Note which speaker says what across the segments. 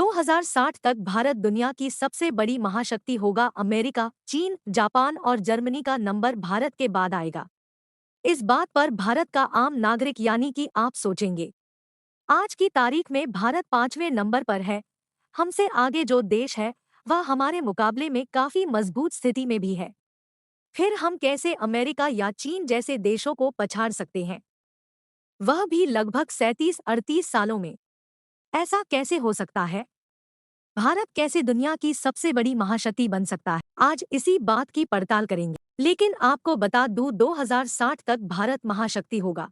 Speaker 1: 2060 तक भारत दुनिया की सबसे बड़ी महाशक्ति होगा। अमेरिका, चीन, जापान और जर्मनी का नंबर भारत के बाद आएगा। इस बात पर भारत का आम नागरिक यानी कि आप सोचेंगे, आज की तारीख में भारत 5वें नंबर पर है। हमसे आगे जो देश है वह हमारे मुकाबले में काफी मजबूत स्थिति में भी है। फिर हम कैसे अमेरिका या चीन जैसे देशों को पछाड़ सकते हैं, वह भी लगभग 37-38 सालों में? ऐसा कैसे हो सकता है? भारत कैसे दुनिया की सबसे बड़ी महाशक्ति बन सकता है? आज इसी बात की पड़ताल करेंगे। लेकिन आपको बता दूं, 2060 तक भारत महाशक्ति होगा,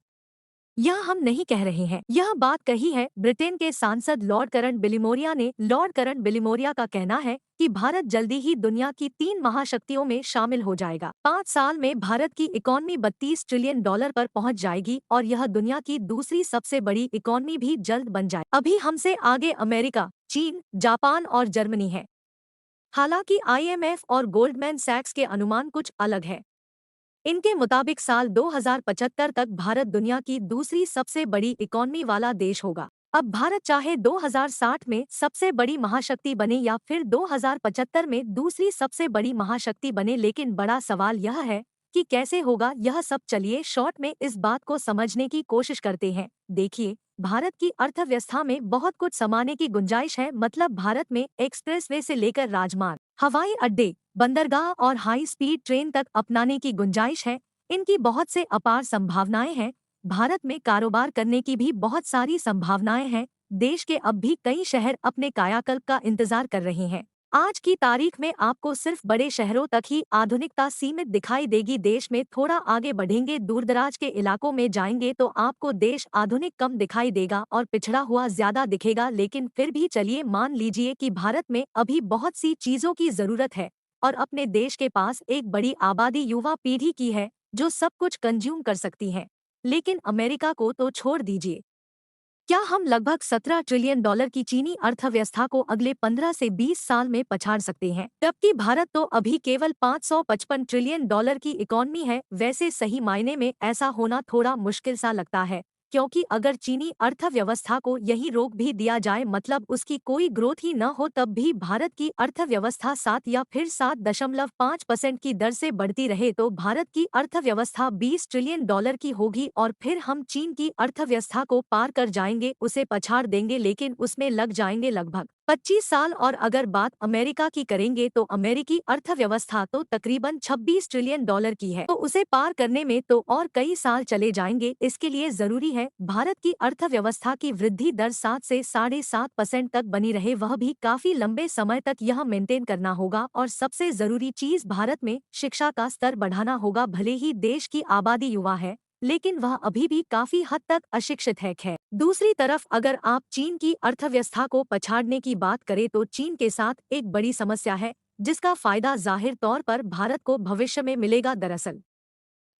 Speaker 1: यह हम नहीं कह रहे हैं। यह बात कही है ब्रिटेन के सांसद लॉर्ड करन बिलिमोरिया ने। लॉर्ड करन बिलिमोरिया का कहना है कि भारत जल्दी ही दुनिया की 3 महाशक्तियों में शामिल हो जाएगा। 5 साल में भारत की इकोनॉमी $32 ट्रिलियन पर पहुंच जाएगी और यह दुनिया की दूसरी सबसे बड़ी इकोनॉमी भी जल्द बन जाए। अभी हमसे आगे अमेरिका, चीन, जापान और जर्मनी है। हालांकि IMF और गोल्डमैन सैक्स के अनुमान कुछ अलग है। इनके मुताबिक साल 2075 तक भारत दुनिया की दूसरी सबसे बड़ी इकोनॉमी वाला देश होगा। अब भारत चाहे 2060 में सबसे बड़ी महाशक्ति बने या फिर 2075 में दूसरी सबसे बड़ी महाशक्ति बने, लेकिन बड़ा सवाल यह है कि कैसे होगा यह सब। चलिए शॉर्ट में इस बात को समझने की कोशिश करते हैं। देखिए, भारत की अर्थव्यवस्था में बहुत कुछ समाने की गुंजाइश है। मतलब भारत में एक्सप्रेसवे से लेकर राजमार्ग, हवाई अड्डे, बंदरगाह और हाई स्पीड ट्रेन तक अपनाने की गुंजाइश है। इनकी बहुत से अपार संभावनाएं हैं। भारत में कारोबार करने की भी बहुत सारी संभावनाएं हैं। देश के अब भी कई शहर अपने कायाकल्प का इंतजार कर रहे हैं। आज की तारीख में आपको सिर्फ बड़े शहरों तक ही आधुनिकता सीमित दिखाई देगी। देश में थोड़ा आगे बढ़ेंगे, दूरदराज के इलाकों में जाएंगे तो आपको देश आधुनिक कम दिखाई देगा और पिछड़ा हुआ ज्यादा दिखेगा। लेकिन फिर भी चलिए मान लीजिए कि भारत में अभी बहुत सी चीजों की जरूरत है और अपने देश के पास एक बड़ी आबादी युवा पीढ़ी की है जो सब कुछ कंज्यूम कर सकती है। लेकिन अमेरिका को तो छोड़ दीजिए। क्या हम लगभग $17 ट्रिलियन की चीनी अर्थव्यवस्था को अगले 15 से 20 साल में पछाड़ सकते हैं? जबकि भारत तो अभी केवल $555 ट्रिलियन की इकॉनमी है। वैसे सही मायने में ऐसा होना थोड़ा मुश्किल सा लगता है, क्योंकि अगर चीनी अर्थव्यवस्था को यही रोक भी दिया जाए, मतलब उसकी कोई ग्रोथ ही न हो, तब भी भारत की अर्थव्यवस्था 7 या फिर 7.5% की दर से बढ़ती रहे तो भारत की अर्थव्यवस्था $20 ट्रिलियन की होगी और फिर हम चीन की अर्थव्यवस्था को पार कर जाएंगे, उसे पछाड़ देंगे। लेकिन उसमें लग जाएंगे लगभग 25 साल। और अगर बात अमेरिका की करेंगे तो अमेरिकी अर्थव्यवस्था तो तकरीबन $26 ट्रिलियन की है, तो उसे पार करने में तो और कई साल चले जाएंगे। इसके लिए जरूरी है भारत की अर्थव्यवस्था की वृद्धि दर 7 से 7.5% तक बनी रहे, वह भी काफी लंबे समय तक यह मेंटेन करना होगा। और सबसे जरूरी चीज भारत में शिक्षा का स्तर बढ़ाना होगा। भले ही देश की आबादी युवा है, लेकिन वह अभी भी काफी हद तक अशिक्षित है। दूसरी तरफ अगर आप चीन की अर्थव्यवस्था को पछाड़ने की बात करें तो चीन के साथ एक बड़ी समस्या है, जिसका फायदा जाहिर तौर पर भारत को भविष्य में मिलेगा।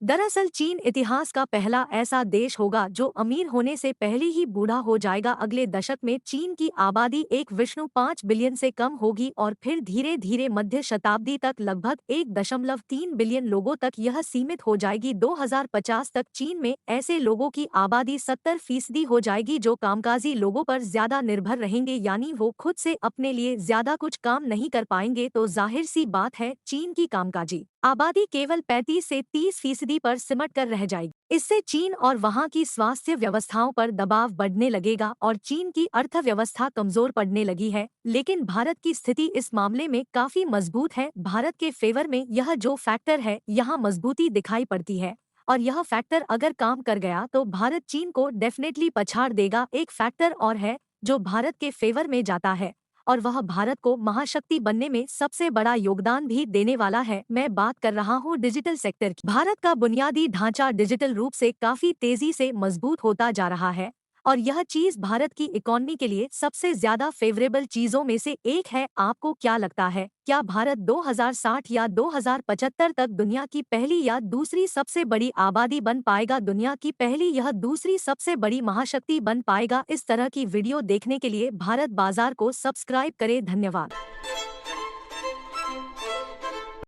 Speaker 1: दरअसल चीन इतिहास का पहला ऐसा देश होगा जो अमीर होने से पहले ही बूढ़ा हो जाएगा। अगले दशक में चीन की आबादी 1.5 बिलियन से कम होगी और फिर धीरे धीरे मध्य शताब्दी तक लगभग 1.3 बिलियन लोगों तक यह सीमित हो जाएगी। 2050 तक चीन में ऐसे लोगों की आबादी 70% हो जाएगी जो कामकाजी लोगों पर ज्यादा निर्भर रहेंगे, यानी वो खुद से अपने लिए ज्यादा कुछ काम नहीं कर पाएंगे। तो जाहिर सी बात है चीन की कामकाजी आबादी केवल 35 से 30% पर सिमट कर रह जाएगी। इससे चीन और वहां की स्वास्थ्य व्यवस्थाओं पर दबाव बढ़ने लगेगा और चीन की अर्थव्यवस्था कमजोर पड़ने लगी है। लेकिन भारत की स्थिति इस मामले में काफी मजबूत है। भारत के फेवर में यह जो फैक्टर है, यहाँ मजबूती दिखाई पड़ती है और यह फैक्टर अगर काम कर गया तो भारत चीन को डेफिनेटली पछाड़ देगा। एक फैक्टर और है जो भारत के फेवर में जाता है और वह भारत को महाशक्ति बनने में सबसे बड़ा योगदान भी देने वाला है। मैं बात कर रहा हूँ डिजिटल सेक्टर की। भारत का बुनियादी ढांचा डिजिटल रूप से काफी तेजी से मजबूत होता जा रहा है और यह चीज भारत की इकोनॉमी के लिए सबसे ज्यादा फेवरेबल चीजों में से एक है। आपको क्या लगता है, क्या भारत 2060 या 2075 तक दुनिया की पहली या दूसरी सबसे बड़ी आबादी बन पाएगा, दुनिया की पहली यह दूसरी सबसे बड़ी महाशक्ति बन पाएगा? इस तरह की वीडियो देखने के लिए भारत बाजार को सब्सक्राइब करें। धन्यवाद।